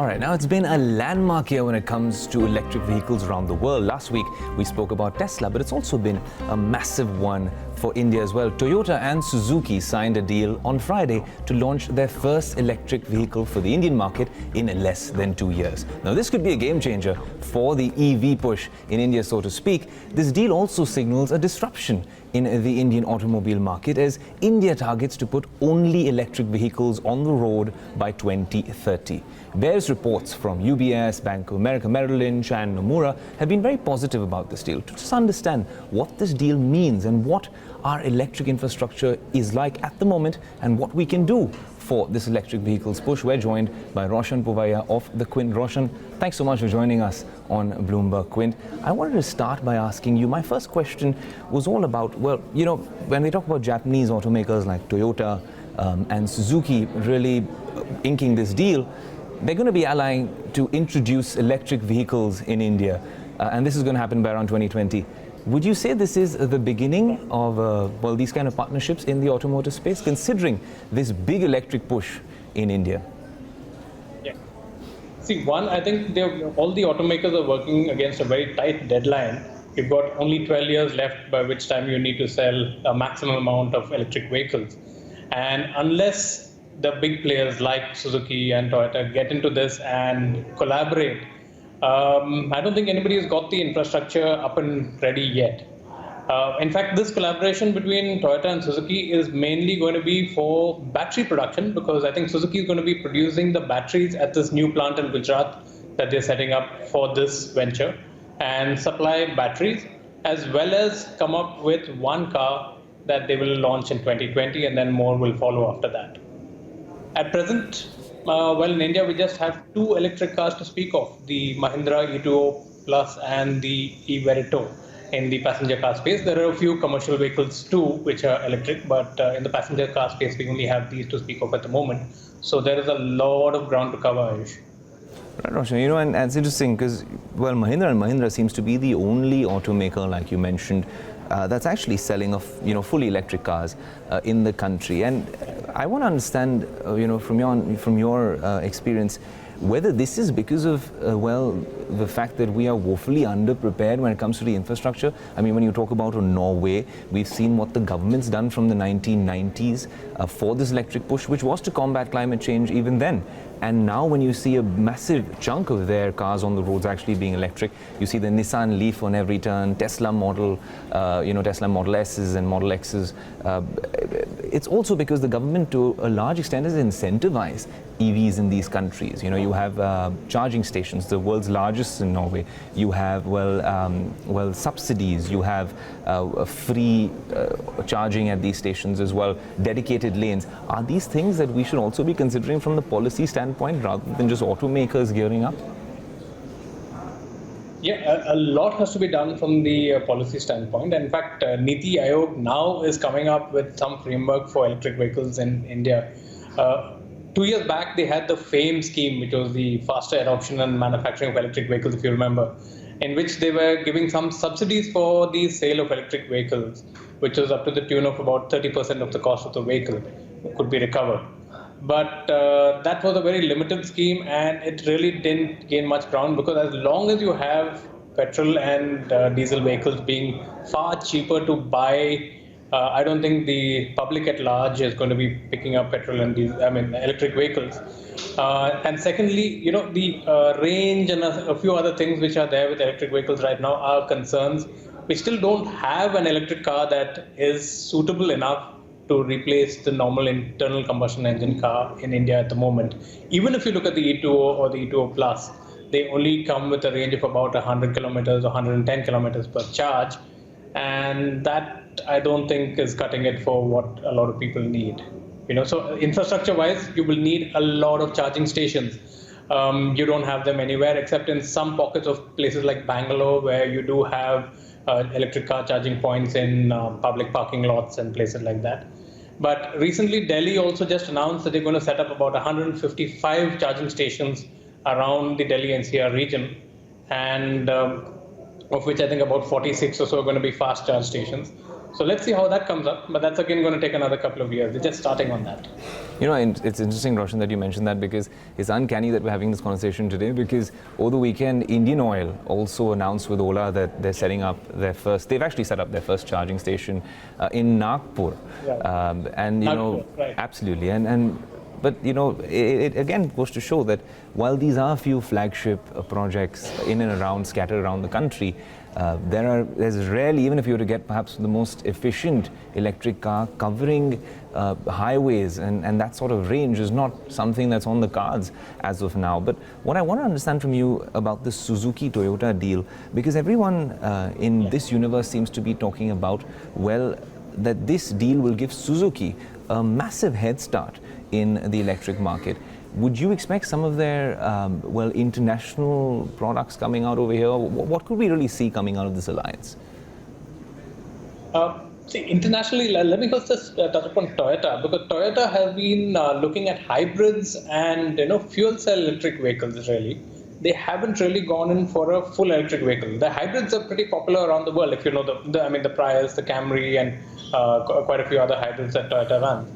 right, now it's been a landmark year when it comes to electric vehicles around the world. Last week we spoke about Tesla, but it's also been a massive one for India as well. Toyota and Suzuki signed a deal on Friday to launch their first electric vehicle for the Indian market in less than 2 years. Now this could be a game changer for the EV push in India, so to speak. This deal also signals a disruption in the Indian automobile market as India targets to put only electric vehicles on the road by 2030. Various reports from UBS, Bank of America, Merrill Lynch and Nomura have been very positive about this deal to just understand what this deal means and what our electric infrastructure is like at the moment and what we can do for this electric vehicles push. We're joined by Roshun Povaiah of the Quint. Roshun, thanks so much for joining us on Bloomberg Quint. I wanted to start by asking you, my first question was all about, well, you know, when we talk about Japanese automakers like Toyota and Suzuki really inking this deal, they're going to be allying to introduce electric vehicles in India, and this is going to happen by around 2020. Would you say this is the beginning of well, these kind of partnerships in the automotive space, considering this big electric push in India? Yeah. See, one, I think all the automakers are working against a very tight deadline. You've got only 12 years left by which time you need to sell a maximum amount of electric vehicles. And unless the big players like Suzuki and Toyota get into this and collaborate, I don't think anybody has got the infrastructure up and ready yet. In fact, this collaboration between Toyota and Suzuki is mainly going to be for battery production, because I think Suzuki is going to be producing the batteries at this new plant in Gujarat that they're setting up for this venture and supply batteries, as well as come up with one car that they will launch in 2020, and then more will follow after that. At present, well, in India, we just have two electric cars to speak of, the Mahindra E20 Plus and the E-Verito in the passenger car space. There are a few commercial vehicles too, which are electric, but in the passenger car space, we only have these to speak of at the moment. So there is a lot of ground to cover, Aayush. Right, Roshun, you know, and it's interesting because, well, Mahindra seems to be the only automaker, like you mentioned, that's actually selling fully electric cars in the country. And I want to understand, from your experience, whether this is because of, the fact that we are woefully underprepared when it comes to the infrastructure. I mean, when you talk about Norway, we've seen what the government's done from the 1990s for this electric push, which was to combat climate change even then. And now when you see a massive chunk of their cars on the roads actually being electric, you see the Nissan Leaf on every turn, Tesla Model S's and Model X's. It's also because the government, to a large extent, has incentivized EVs in these countries. You know, you have charging stations, the world's largest in Norway. You have, subsidies. You have free charging at these stations as well, dedicated lanes. Are these things that we should also be considering from the policy standpoint rather than just automakers gearing up? Yeah, a lot has to be done from the policy standpoint. In fact, Niti Aayog now is coming up with some framework for electric vehicles in India. 2 years back, they had the FAME scheme, which was the faster adoption and manufacturing of electric vehicles, if you remember, in which they were giving some subsidies for the sale of electric vehicles, which was up to the tune of about 30% of the cost of the vehicle could be recovered. But that was a very limited scheme, and it really didn't gain much ground, because as long as you have petrol and diesel vehicles being far cheaper to buy, I don't think the public at large is going to be picking up electric vehicles. And secondly, the range and a few other things which are there with electric vehicles right now are concerns. We still don't have an electric car that is suitable enough to replace the normal internal combustion engine car in India at the moment. Even if you look at the E20 or the E20 Plus, they only come with a range of about 100 kilometers or 110 kilometers per charge. And that, I don't think, is cutting it for what a lot of people need. So infrastructure-wise, you will need a lot of charging stations. You don't have them anywhere except in some pockets of places like Bangalore, where you do have electric car charging points in public parking lots and places like that. But recently, Delhi also just announced that they're going to set up about 155 charging stations around the Delhi NCR region, and of which I think about 46 or so are going to be fast charge stations. So let's see how that comes up. But that's again going to take another couple of years. They're just starting on that. And it's interesting, Roshun, that you mentioned that, because it's uncanny that we're having this conversation today, because over the weekend, Indian Oil also announced with Ola that they're setting up they've actually set up their first charging station in Nagpur. Right. Nagpur, right. Absolutely. But it again goes to show that while these are a few flagship projects in and around, scattered around the country, there's rarely, even if you were to get perhaps the most efficient electric car covering highways and that sort of range, is not something that's on the cards as of now. But what I want to understand from you about the Suzuki-Toyota deal, because everyone in this universe seems to be talking about, that this deal will give Suzuki a massive head start in the electric market. Would you expect some of their, international products coming out over here? What could we really see coming out of this alliance? Internationally, let me first just touch upon Toyota, because Toyota has been looking at hybrids and fuel cell electric vehicles. Really, they haven't really gone in for a full electric vehicle. The hybrids are pretty popular around the world. If you know the Prius, the Camry, and quite a few other hybrids that Toyota runs.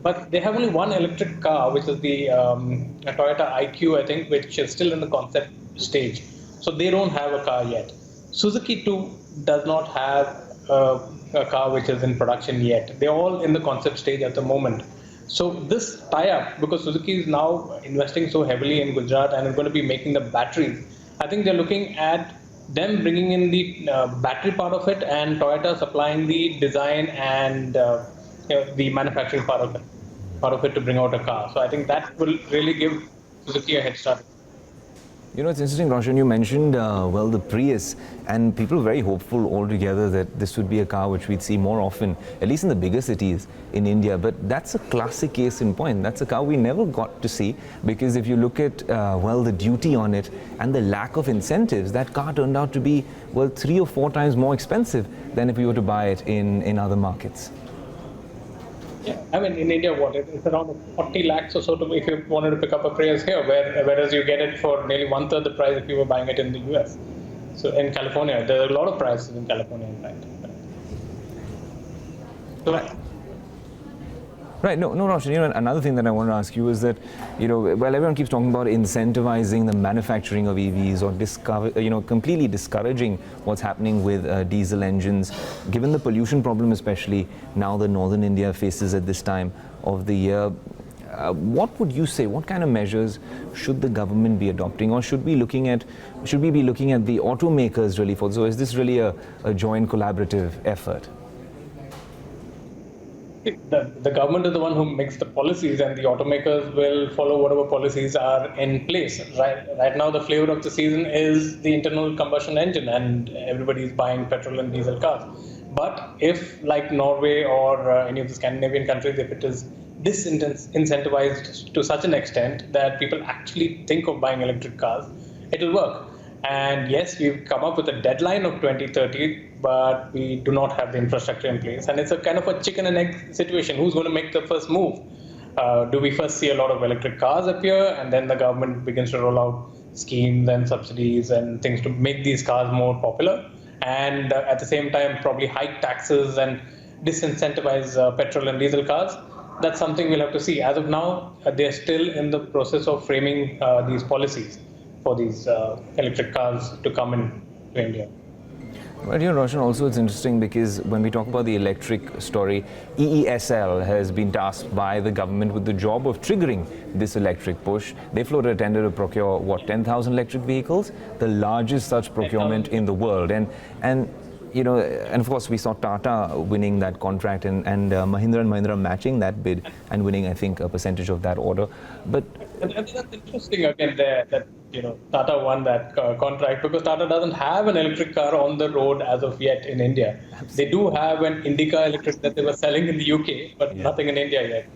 But they have only one electric car, which is the Toyota IQ, I think, which is still in the concept stage. So they don't have a car yet. Suzuki too does not have a car which is in production yet. They're all in the concept stage at the moment. So this tie-up, because Suzuki is now investing so heavily in Gujarat and is going to be making the batteries, I think they're looking at them bringing in the battery part of it and Toyota supplying the design and the manufacturing part of it to bring out a car. So I think that will really give Suzuki a head start. It's interesting, Roshun, you mentioned, the Prius, and people were very hopeful altogether that this would be a car which we'd see more often, at least in the bigger cities in India. But that's a classic case in point. That's a car we never got to see, because if you look at, the duty on it and the lack of incentives, that car turned out to be, 3 or 4 times more expensive than if you were to buy it in other markets. Yeah, I mean, in India, it's around 40 lakhs or so if you wanted to pick up a Prius here, whereas you get it for nearly 1/3 the price if you were buying it in the US. So in California, there are a lot of prices in California, in fact. So, Right. No, Roshun, another thing that I want to ask you is that, everyone keeps talking about incentivizing the manufacturing of EVs or completely discouraging what's happening with diesel engines, given the pollution problem, especially now that northern India faces at this time of the year. What would you say? What kind of measures should the government be adopting, or should we be looking at the automakers really for? So is this really a joint collaborative effort? The government is the one who makes the policies, and the automakers will follow whatever policies are in place. Right now, the flavor of the season is the internal combustion engine, and everybody is buying petrol and diesel cars. But if, like Norway or any of the Scandinavian countries, if it is disincentivized to such an extent that people actually think of buying electric cars, it will work. And yes, we've come up with a deadline of 2030, but we do not have the infrastructure in place. And it's a kind of a chicken and egg situation. Who's going to make the first move? Do we first see a lot of electric cars appear, and then the government begins to roll out schemes and subsidies and things to make these cars more popular? And at the same time, probably hike taxes and disincentivize petrol and diesel cars? That's something we'll have to see. As of now, they're still in the process of framing these policies for these electric cars to come into India. Right here, Roshun, also it's interesting because when we talk about the electric story, EESL has been tasked by the government with the job of triggering this electric push. They floated a tender to procure, 10,000 electric vehicles, the largest such procurement in the world. And of course, we saw Tata winning that contract and Mahindra & Mahindra matching that bid and winning, I think, a percentage of that order. But that's interesting again there that Tata won that contract, because Tata doesn't have an electric car on the road as of yet in India. Absolutely. They do have an Indica electric that they were selling in the UK, but nothing in India yet.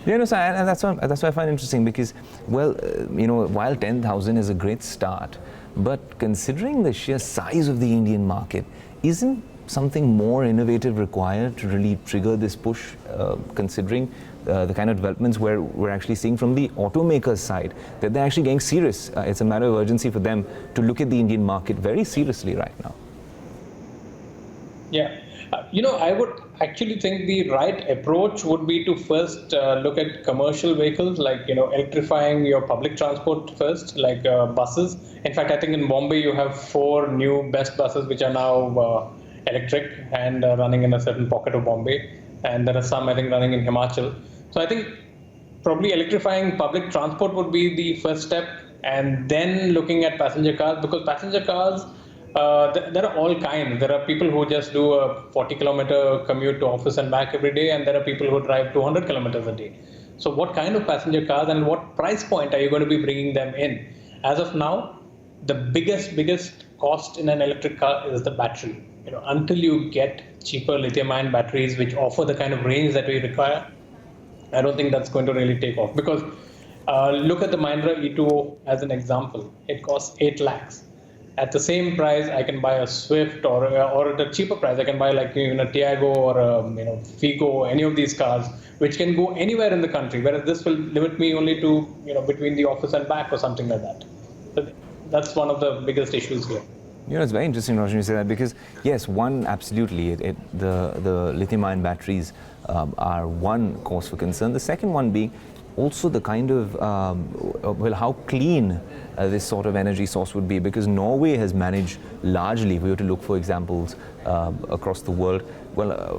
And that's what I find interesting, because, while 10,000 is a great start, but considering the sheer size of the Indian market, isn't something more innovative required to really trigger this push, considering the kind of developments where we're actually seeing from the automakers' side, that they're actually getting serious. It's a matter of urgency for them to look at the Indian market very seriously right now. Yeah, I would actually think the right approach would be to first look at commercial vehicles, like electrifying your public transport first, like buses. In fact, I think in Bombay you have four new best buses which are now electric and running in a certain pocket of Bombay, and there are some I think running in Himachal. So I think probably electrifying public transport would be the first step, and then looking at passenger cars, because passenger cars, there are all kinds. There are people who just do a 40-kilometer commute to office and back every day, and there are people who drive 200 kilometers a day. So what kind of passenger cars and what price point are you going to be bringing them in? As of now, the biggest cost in an electric car is the battery. Until you get cheaper lithium-ion batteries which offer the kind of range that we require, I don't think that's going to really take off, because look at the Mahindra E2O as an example. It costs 8 lakhs. At the same price, I can buy a Swift, or at a cheaper price, I can buy like even a Tiago or a Figo, any of these cars, which can go anywhere in the country. Whereas this will limit me only to between the office and back or something like that. So that's one of the biggest issues here. It's very interesting, Roshun, you say that, because yes, one, absolutely, the lithium-ion batteries are one cause for concern. The second one being also the kind of, how clean this sort of energy source would be, because Norway has managed largely, if we were to look for examples across the world,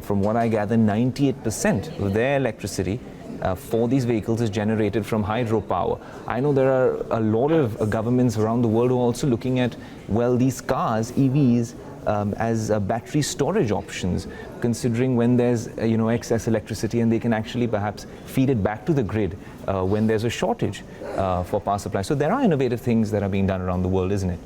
from what I gather, 98% of their electricity for these vehicles is generated from hydropower. I know there are a lot of governments around the world who are also looking at, these cars, EVs, as battery storage options, considering when there's excess electricity, and they can actually perhaps feed it back to the grid when there's a shortage for power supply. So there are innovative things that are being done around the world, isn't it?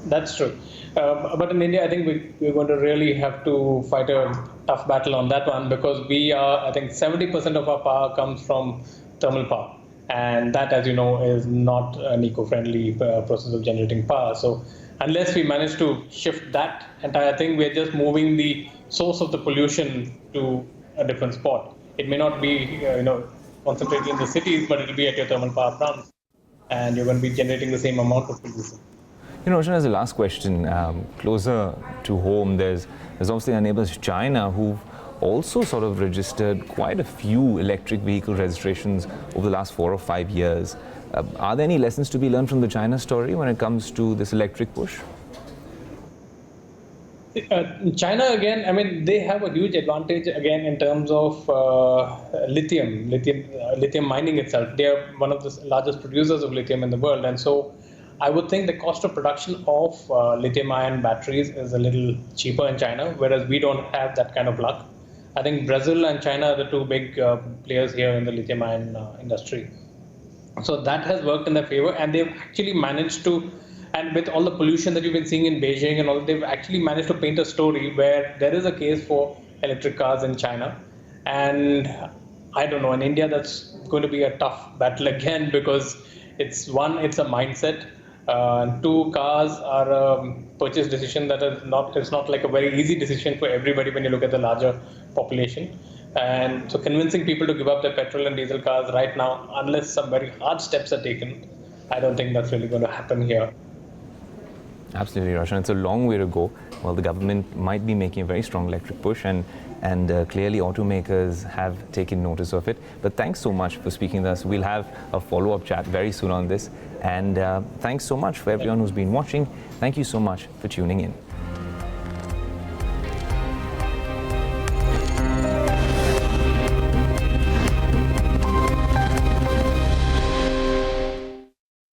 That's true. But in India, I think we're going to really have to fight a tough battle on that one, because I think 70% of our power comes from thermal power. And that, as you know, is not an eco-friendly process of generating power. So unless we manage to shift that entire thing, we're just moving the source of the pollution to a different spot. It may not be, concentrated in the cities, but it'll be at your thermal power plants, and you're going to be generating the same amount of pollution. Roshun, as a last question, closer to home, there's obviously our neighbors China, who've also sort of registered quite a few electric vehicle registrations over the last 4 or 5 years. Are there any lessons to be learned from the China story when it comes to this electric push? China, again, I mean, they have a huge advantage, again, in terms of lithium mining itself. They are one of the largest producers of lithium in the world. And so I would think the cost of production of lithium-ion batteries is a little cheaper in China, whereas we don't have that kind of luck. I think Brazil and China are the two big players here in the lithium-ion industry. So that has worked in their favor, and they've actually managed to, and with all the pollution that you've been seeing in Beijing and all, they've actually managed to paint a story where there is a case for electric cars in China. And I don't know, in India, that's going to be a tough battle again, because it's a mindset. Two, cars are a purchase decision that is it's not like a very easy decision for everybody when you look at the larger population. And so convincing people to give up their petrol and diesel cars right now, unless some very hard steps are taken, I don't think that's really going to happen here. Absolutely, Roshun. It's a long way to go. Well, the government might be making a very strong electric push, and clearly automakers have taken notice of it. But thanks so much for speaking to us. We'll have a follow-up chat very soon on this. And thanks so much for everyone who's been watching. Thank you so much for tuning in.